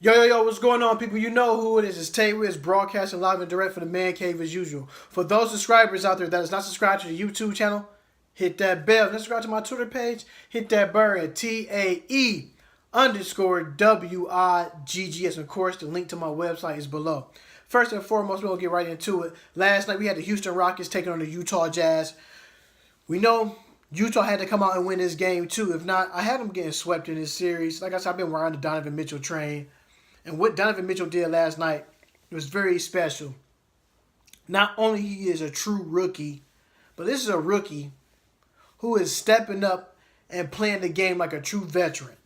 Yo, what's going on, people? You know who it is. It's Tay Wiz broadcasting live and direct for the Man Cave as usual. For those subscribers out there that is not subscribed to the YouTube channel, hit that bell. If you're not subscribed to my Twitter page, hit that bell at TAE_WIGGS. Of course, the link to my website is below. First and foremost, we're going to get right into it. Last night, we had the Houston Rockets taking on the Utah Jazz. We know Utah had to come out and win this game, too. If not, I had them getting swept in this series. Like I said, I've been riding the Donovan Mitchell train. And what Donovan Mitchell did last night was very special. Not only he is a true rookie, but this is a rookie who is stepping up and playing the game like a true veteran.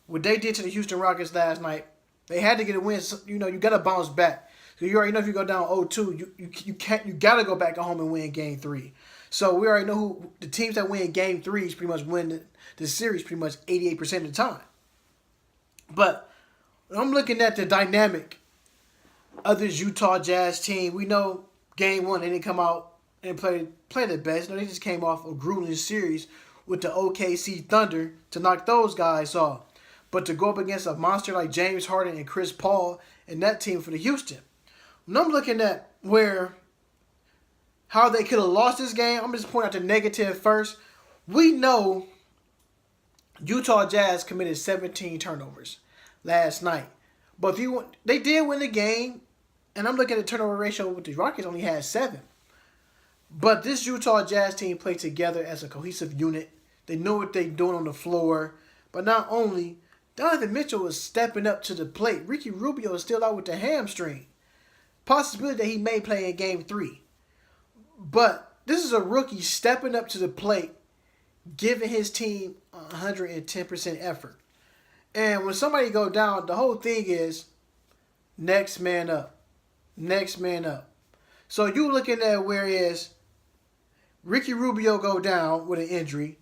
What they did to the Houston Rockets last night, they had to get a win. You know, you got to bounce back. So you already know if you go down 0-2, you got to go back home and win Game 3. So we already know who the teams that win Game 3s pretty much win the series pretty much 88% of the time. But I'm looking at the dynamic of this Utah Jazz team. We know Game 1, they didn't come out and play their best. No, they just came off a grueling series with the OKC Thunder to knock those guys off. But to go up against a monster like James Harden and Chris Paul and that team for the Houston. When I'm looking at how they could have lost this game, I'm just pointing out the negative first. We know Utah Jazz committed 17 turnovers last night. But they did win the game, and I'm looking at the turnover ratio with the Rockets only had 7. But this Utah Jazz team played together as a cohesive unit. They know what they're doing on the floor. But not only, Donovan Mitchell was stepping up to the plate. Ricky Rubio is still out with the hamstring. Possibility that he may play in Game 3. But this is a rookie stepping up to the plate, giving his team 110% effort. And when somebody go down, the whole thing is next man up. Next man up. So you looking at whereas Ricky Rubio go down with an injury.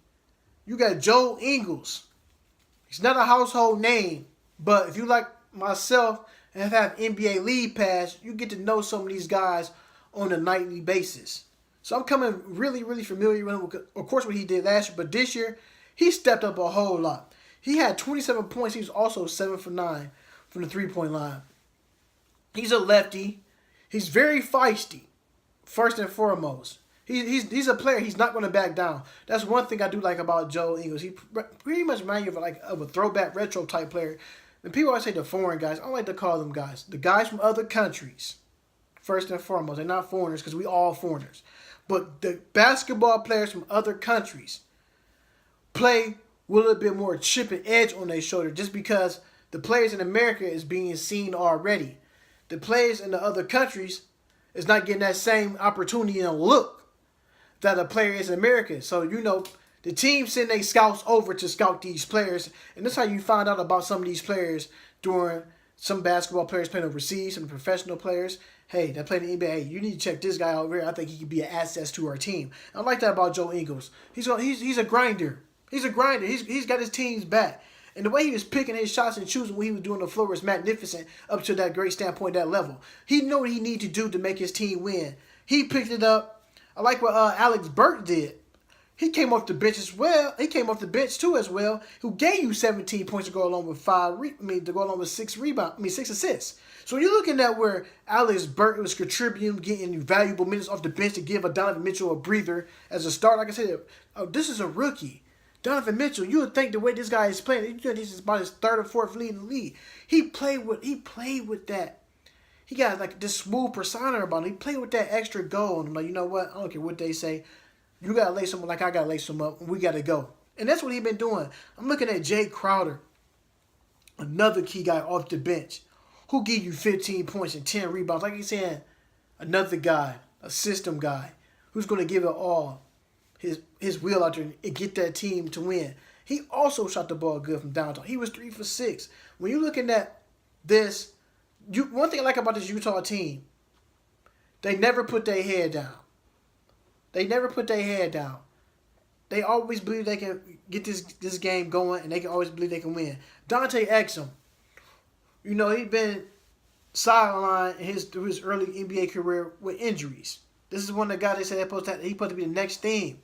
You got Joe Ingles. He's not a household name, but if you like myself and have NBA League Pass, you get to know some of these guys on a nightly basis. So I'm coming really, really familiar with him. Of course, what he did last year, but this year he stepped up a whole lot. He had 27 points. He was also 7 for 9 from the three-point line. He's a lefty. He's very feisty, first and foremost. He's a player. He's not going to back down. That's one thing I do like about Joe Ingles. He pretty much reminds you of a throwback retro type player. And people always say the foreign guys. I don't like to call them guys. The guys from other countries, first and foremost. They're not foreigners because we all foreigners. But the basketball players from other countries play with a little bit more chip and edge on their shoulder just because the players in America is being seen already. The players in the other countries is not getting that same opportunity and look that a player is in America. So, you know, the team send their scouts over to scout these players. And that's how you find out about some of these players during some basketball players playing overseas, some professional players. Hey, that play in the NBA. Hey, you need to check this guy out here. I think he could be an asset to our team. I like that about Joe Ingles. He's a grinder. He's a grinder. He's got his team's back. And the way he was picking his shots and choosing what he was doing on the floor was magnificent up to that great standpoint, that level. He knew what he needed to do to make his team win. He picked it up. I like what Alex Burke did. He came off the bench as well. He came off the bench too as well. Who gave you 17 points to go along with 6 rebounds, 6 assists. So you're looking at where Alex Burke was contributing, getting valuable minutes off the bench to give a Donovan Mitchell a breather as a start. Like I said, this is a rookie. Donovan Mitchell, you would think the way this guy is playing, you think this is about his 3rd or 4th lead in the league. He played with that. He got like this smooth persona about him. He played with that extra go. And I'm like, you know what? I don't care what they say. You gotta lace them like I gotta lace them up, and we gotta go. And that's what he's been doing. I'm looking at Jay Crowder, another key guy off the bench, who give you 15 points and 10 rebounds. Like he's saying, another guy, a system guy, who's gonna give it all. His wheel out there and get that team to win. He also shot the ball good from downtown. He was 3 for 6. When you're looking at this, one thing I like about this Utah team, they never put their head down. They never put their head down. They always believe they can get this game going, and they can always believe they can win. Dante Exum, you know, he's been sidelined through his early NBA career with injuries. This is one of the guys they said he's supposed to be the next thing.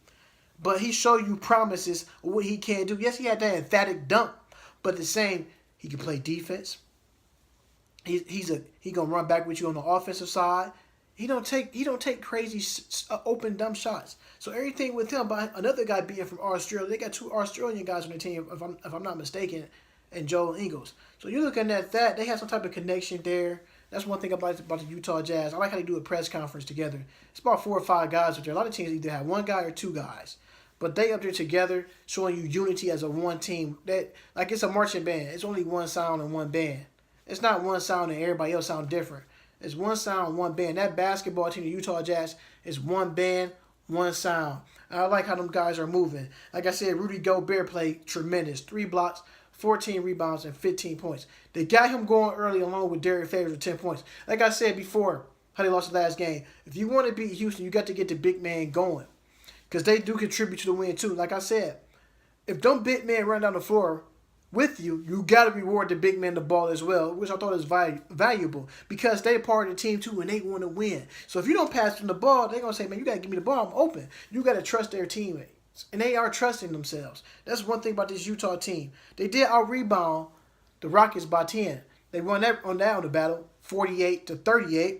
But he showed you promises of what he can do. Yes, he had that emphatic dunk, but the same, he can play defense. He gonna run back with you on the offensive side. He don't take crazy open dumb shots. So everything with him, by another guy being from Australia, they got two Australian guys on the team, if I'm not mistaken, and Joel Ingles. So you're looking at that. They have some type of connection there. That's one thing about the Utah Jazz. I like how they do a press conference together. It's about 4 or 5 guys up there. A lot of teams either have one guy or 2 guys. But they up there together, showing you unity as a one team. That like it's a marching band. It's only one sound and one band. It's not one sound and everybody else sound different. It's one sound, one band. That basketball team, the Utah Jazz, is one band, one sound. And I like how them guys are moving. Like I said, Rudy Gobert played tremendous. 3 blocks, 14 rebounds, and 15 points. They got him going early along with Derrick Favors with 10 points. Like I said before, how they lost the last game. If you want to beat Houston, you got to get the big man going. Because they do contribute to the win too. Like I said, if them big men run down the floor with you, you got to reward the big man the ball as well, which I thought is valuable because they part of the team too and they want to win. So if you don't pass them the ball, they're going to say, man, you got to give me the ball. I'm open. You got to trust their teammates. And they are trusting themselves. That's one thing about this Utah team. They did out-rebound the Rockets by 10. They won that on the battle, 48-38.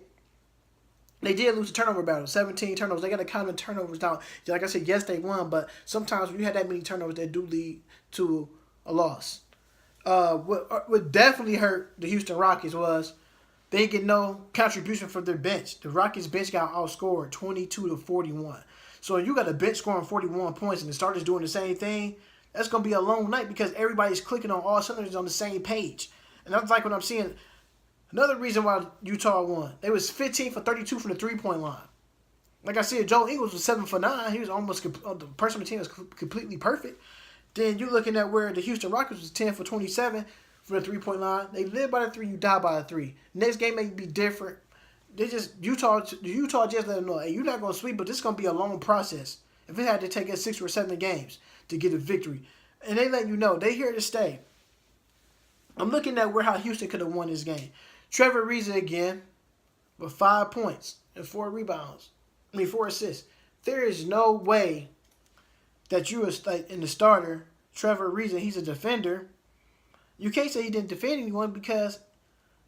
They did lose the turnover battle, 17 turnovers. They got to count the turnovers down. Like I said, yes, they won, but sometimes when you have that many turnovers, that do lead to a loss. What definitely hurt the Houston Rockets was they didn't get no contribution from their bench. The Rockets bench got outscored 22-41. So if you got a bench scoring 41 points and the starters doing the same thing, that's going to be a long night because everybody's clicking on all cylinders on the same page. And that's like what I'm seeing. Another reason why Utah won. They was 15 for 32 from the three-point line. Like I said, Joe Ingles was 7 for 9. He was almost the person on the team was completely perfect. Then you're looking at where the Houston Rockets was 10 for 27 from the three-point line. They live by the 3, you die by the 3. Next game may be different. The Utah just let them know, hey, you're not going to sweep, but this is going to be a long process. If it had to take us 6 or 7 games to get a victory. And they let you know, they here to stay. I'm looking at how Houston could have won this game. Trevor Ariza again with 5 points and 4 rebounds. 4 assists. There is no way that you was like in the starter, Trevor Ariza, he's a defender. You can't say he didn't defend anyone because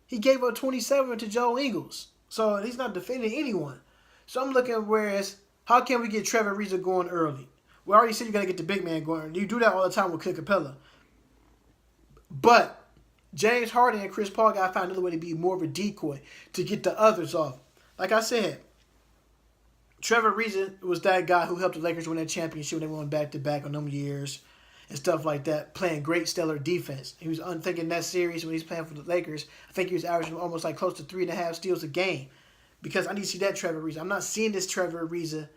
he gave up 27 to Joe Ingles. So he's not defending anyone. So I'm looking whereas how can we get Trevor Ariza going early? We already said you got to get the big man going. You do that all the time with Clint Capella. But James Harden and Chris Paul got to find another way to be more of a decoy to get the others off. Like I said, Trevor Ariza was that guy who helped the Lakers win that championship when they won back-to-back on them years and stuff like that, playing great stellar defense. He was unthinking that series when he's playing for the Lakers. I think he was averaging almost like close to 3.5 steals a game because I need to see that Trevor Ariza. I'm not seeing this Trevor Ariza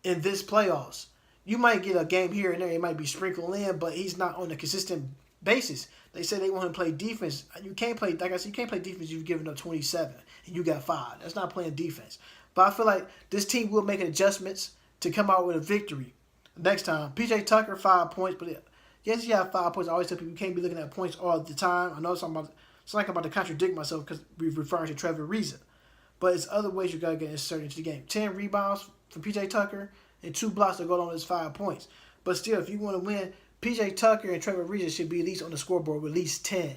in this playoffs. You might get a game here and there. It might be sprinkled in, but he's not on a consistent basis. They say they want to play defense. You can't play, like I said, you can't play defense. You've given up 27 and you got 5. That's not playing defense. But I feel like this team will make adjustments to come out with a victory next time. PJ Tucker, 5 points, but yes, he had 5 points. I always tell people you can't be looking at points all the time. I know it's like I'm about to contradict myself because we're referring to Trevor Ariza. But it's other ways you got to get inserted into the game. 10 rebounds from PJ Tucker and 2 blocks to go on his 5 points. But still, if you want to win, PJ Tucker and Trevor Ariza should be at least on the scoreboard with at least 10.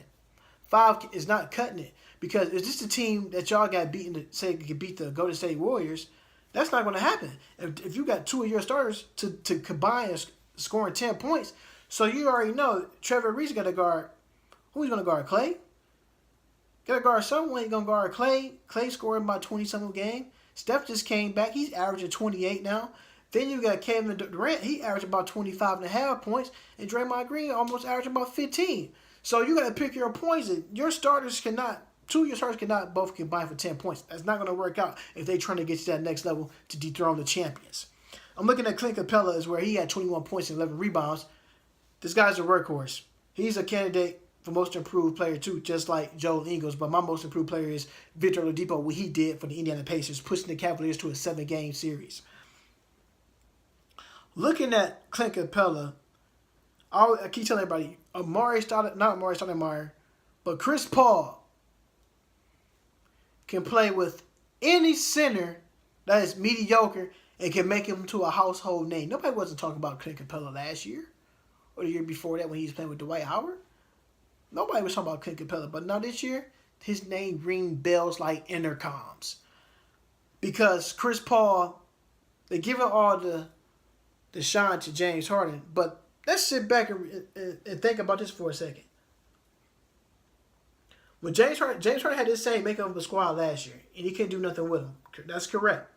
5 is not cutting it. Because if this is a team that y'all got beaten to say could beat the Golden State Warriors, that's not going to happen. If you got 2 of your starters to combine and scoring 10 points, so you already know Trevor Ariza got to guard. Who he's going to guard? Clay? Got to guard someone. He's going to guard Clay. Clay scoring about 20-something a game. Steph just came back. He's averaging 28 now. Then you got Kevin Durant. He averaged about 25.5 points. And Draymond Green almost averaged about 15. So you got to pick your poison. Your starters cannot. 2 of your starters cannot both combine for 10 points. That's not going to work out if they're trying to get to that next level to dethrone the champions. I'm looking at Clint Capella is where he had 21 points and 11 rebounds. This guy's a workhorse. He's a candidate for most improved player too, just like Joel Ingles. But my most improved player is Victor Oladipo, what he did for the Indiana Pacers, pushing the Cavaliers to a 7-game series. Looking at Clint Capella, I keep telling everybody, not Amari Stoudemire, but Chris Paul can play with any center that is mediocre and can make him to a household name. Nobody wasn't talking about Clint Capella last year or the year before that when he was playing with Dwight Howard. Nobody was talking about Clint Capella. But now this year, his name ring bells like intercoms. Because Chris Paul, they're giving all the shine to James Harden. But let's sit back and think about this for a second. When James Harden had this same makeup of a squad last year, and he couldn't do nothing with him. That's correct.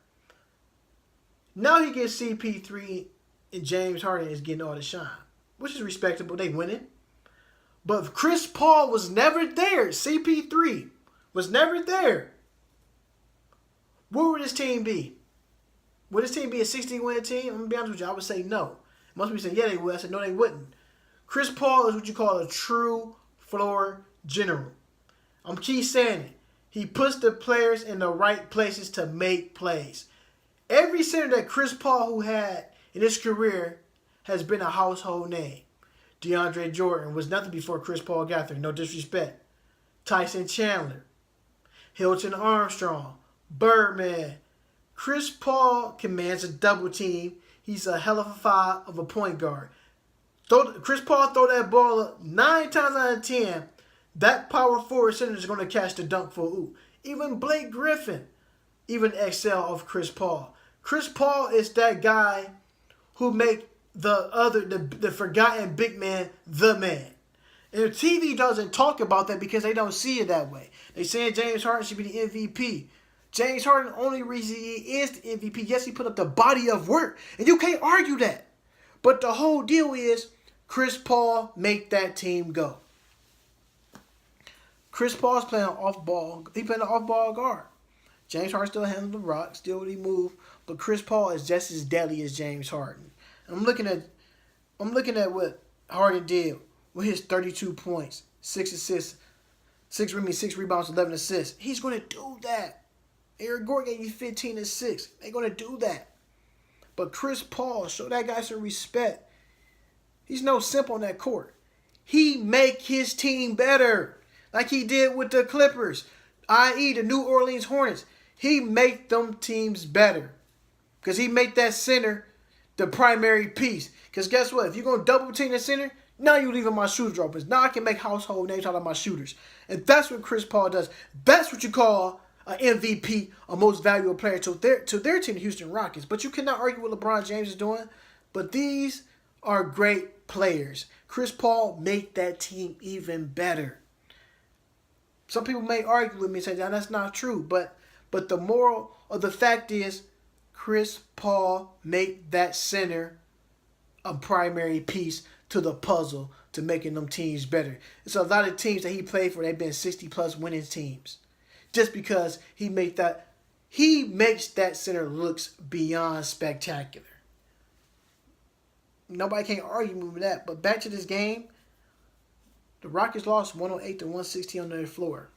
Now he gets CP3, and James Harden is getting all the shine, which is respectable. They winning. But if Chris Paul was never there, CP3 was never there, where would this team be? Would this team be a 16-win team? I'm going to be honest with you. I would say no. Most people say, yeah, they would. I said, no, they wouldn't. Chris Paul is what you call a true floor general. I'm keep saying it. He puts the players in the right places to make plays. Every center that Chris Paul who had in his career has been a household name. DeAndre Jordan was nothing before Chris Paul got there. No disrespect. Tyson Chandler. Hilton Armstrong. Birdman. Chris Paul commands a double team. He's a hell of a five of a point guard. Chris Paul throw that ball up 9 times out of 10. That power forward center is going to catch the dunk for ooh. Even Blake Griffin even excel of Chris Paul. Chris Paul is that guy who make the forgotten big man the man. And the TV doesn't talk about that because they don't see it that way. They saying James Harden should be the MVP. James Harden, only reason he is the MVP, yes, he put up the body of work. And you can't argue that. But the whole deal is Chris Paul make that team go. Chris Paul's playing off-ball. He playing an off-ball guard. James Harden still handles the rock, still really move. But Chris Paul is just as deadly as James Harden. And I'm looking at what Harden did with his 32 points, 6 assists, 6 rebounds, 11 assists. He's going to do that. Eric Gordon gave you 15 and 6. They're going to do that. But Chris Paul, show that guy some respect. He's no simp on that court. He make his team better. Like he did with the Clippers, i.e. the New Orleans Hornets. He make them teams better. Because he make that center the primary piece. Because guess what? If you're going to double team the center, now you're leaving my shooter open. Now I can make household names out of my shooters. And that's what Chris Paul does. That's what you call an MVP, a most valuable player to their team, the Houston Rockets. But you cannot argue what LeBron James is doing. But these are great players. Chris Paul make that team even better. Some people may argue with me and say, that's not true. But the moral of the fact is, Chris Paul make that center a primary piece to the puzzle to making them teams better. It's a lot of teams that he played for, they've been 60-plus winning teams. Just because he makes that center looks beyond spectacular. Nobody can argue with that. But back to this game. The Rockets lost 108 to 116 on their floor.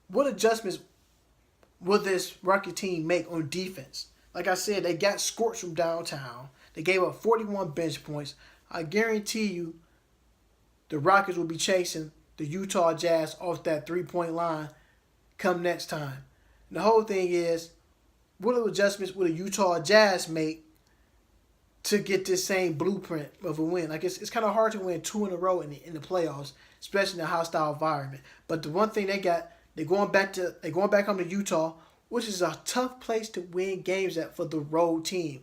What adjustments will this Rocket team make on defense? Like I said, they got scorched from downtown. They gave up 41 bench points. I guarantee you the Rockets will be chasing the Utah Jazz off that three-point line come next time. And the whole thing is, what adjustments will the Utah Jazz make to get this same blueprint of a win? Like it's kind of hard to win 2 in a row in the playoffs, especially in a hostile environment. But the one thing they got, they're going back home to Utah, which is a tough place to win games at for the road team.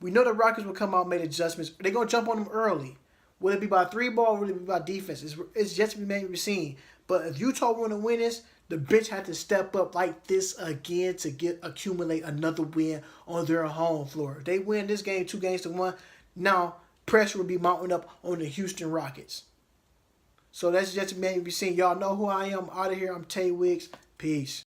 We know the Rockets will come out and make adjustments. They're going to jump on them early. Will it be by 3-ball or will it be by defense? It's yet to be seen. But if Utah want to win this, the bench had to step up like this again to accumulate another win on their home floor. If they win this game 2-1, now pressure will be mounting up on the Houston Rockets. So that's yet to be seen. Y'all know who I am. Out of here. I'm Tay Wiggs. Peace.